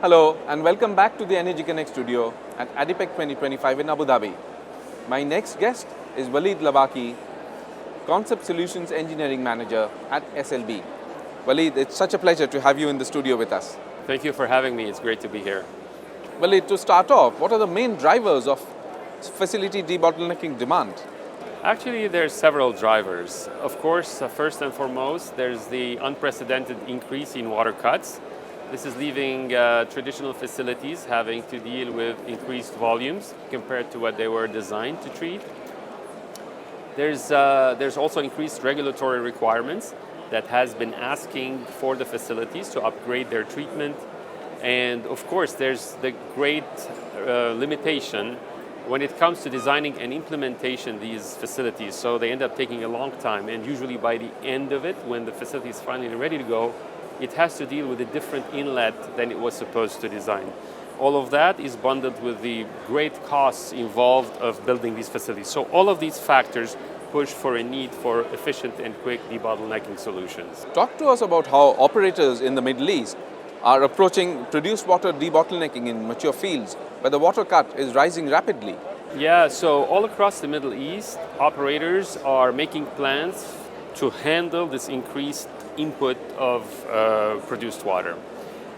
Hello and welcome back to the Energy Connect studio at ADIPEC 2025 in Abu Dhabi. My next guest is Walid Labaky, Concept Solutions Engineering Manager at SLB. Walid, it's such a pleasure to have you in the studio with us. Thank you for having me. It's great to be here. Walid, to start off, what are the main drivers of facility debottlenecking demand? Actually, there's several drivers. Of course, first and foremost, there's the unprecedented increase in water cuts. This is leaving traditional facilities having to deal with increased volumes compared to what they were designed to treat. There's also increased regulatory requirements that has been asking for the facilities to upgrade their treatment. And of course, there's the great limitation when it comes to designing and implementation these facilities. So they end up taking a long time, and usually by the end of it, when the facility is finally ready to go, it has to deal with a different inlet than it was supposed to design. All of that is bundled with the great costs involved of building these facilities. So all of these factors push for a need for efficient and quick debottlenecking solutions. Talk to us about how operators in the Middle East are approaching produced water debottlenecking in mature fields where the water cut is rising rapidly. Yeah, so all across the Middle East, operators are making plans to handle this increased input of produced water.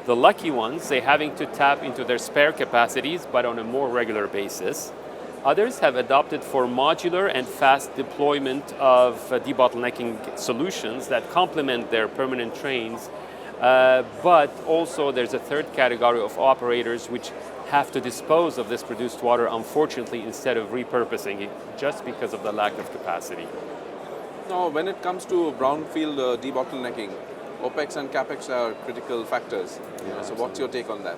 The lucky ones, they're having to tap into their spare capacities, but on a more regular basis. Others have adopted for modular and fast deployment of debottlenecking solutions that complement their permanent trains. But also there's a third category of operators which have to dispose of this produced water, unfortunately, instead of repurposing it, just because of the lack of capacity. Now, when it comes to brownfield debottlenecking, OPEX and CAPEX are critical factors. So what's your take on that?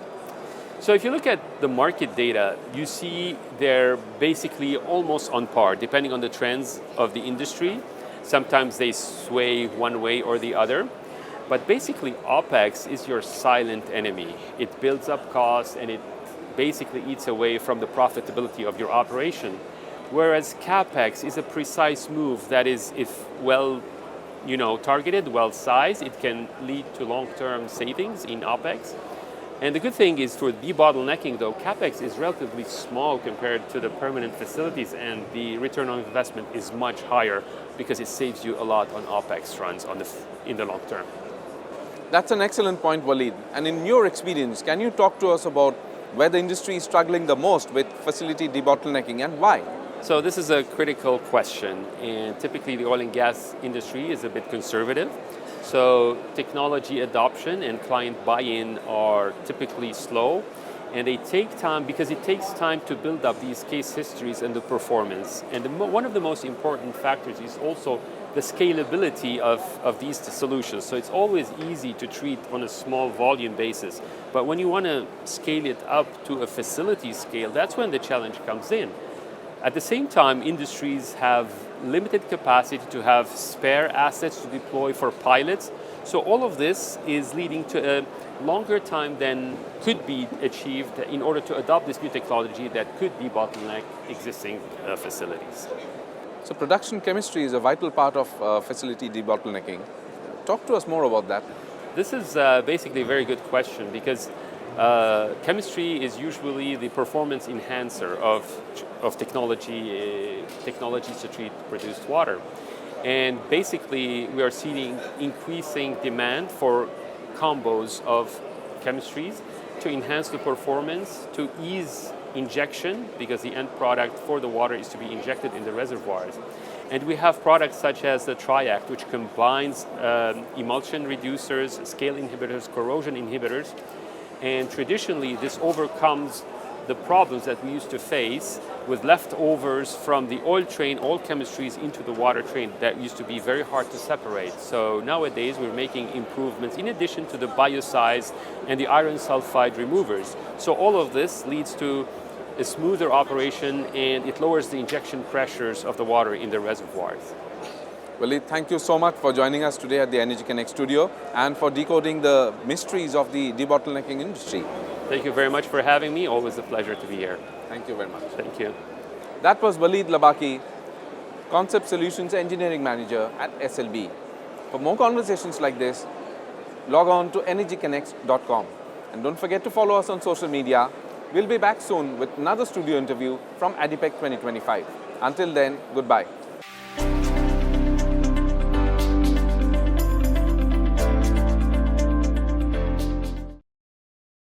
So if you look at the market data, you see they're basically almost on par, depending on the trends of the industry. Sometimes they sway one way or the other. But basically, OPEX is your silent enemy. It builds up costs and it basically eats away from the profitability of your operation. Whereas CAPEX is a precise move that is, if well targeted, well sized, it can lead to long-term savings in OPEX. And the good thing is for debottlenecking though, CAPEX is relatively small compared to the permanent facilities, and the return on investment is much higher because it saves you a lot on OPEX runs in the long term. That's an excellent point, Walid. And in your experience, can you talk to us about where the industry is struggling the most with facility debottlenecking and why? So this is a critical question, and typically the oil and gas industry is a bit conservative. So technology adoption and client buy-in are typically slow, and they take time because it takes time to build up these case histories and the performance. And one of the most important factors is also the scalability of these solutions. So it's always easy to treat on a small volume basis, but when you want to scale it up to a facility scale, that's when the challenge comes in. At the same time, industries have limited capacity to have spare assets to deploy for pilots. So all of this is leading to a longer time than could be achieved in order to adopt this new technology that could debottleneck existing facilities. So production chemistry is a vital part of facility debottlenecking. Talk to us more about that. This is basically a very good question because chemistry is usually the performance enhancer of technologies to treat produced water. And basically we are seeing increasing demand for combos of chemistries to enhance the performance, to ease injection, because the end product for the water is to be injected in the reservoirs. And we have products such as the Triact, which combines emulsion reducers, scale inhibitors, corrosion inhibitors. And traditionally, this overcomes the problems that we used to face with leftovers from the oil chemistries into the water train that used to be very hard to separate. So nowadays, we're making improvements in addition to the biocides and the iron sulfide removers. So all of this leads to a smoother operation, and it lowers the injection pressures of the water in the reservoirs. Walid, thank you so much for joining us today at the Energy Connect studio and for decoding the mysteries of the debottlenecking industry. Thank you very much for having me. Always a pleasure to be here. Thank you very much. Thank you. That was Walid Labaky, Concept Solutions Engineering Manager at SLB. For more conversations like this, log on to energyconnect.com. And don't forget to follow us on social media. We'll be back soon with another studio interview from ADIPEC 2025. Until then, goodbye.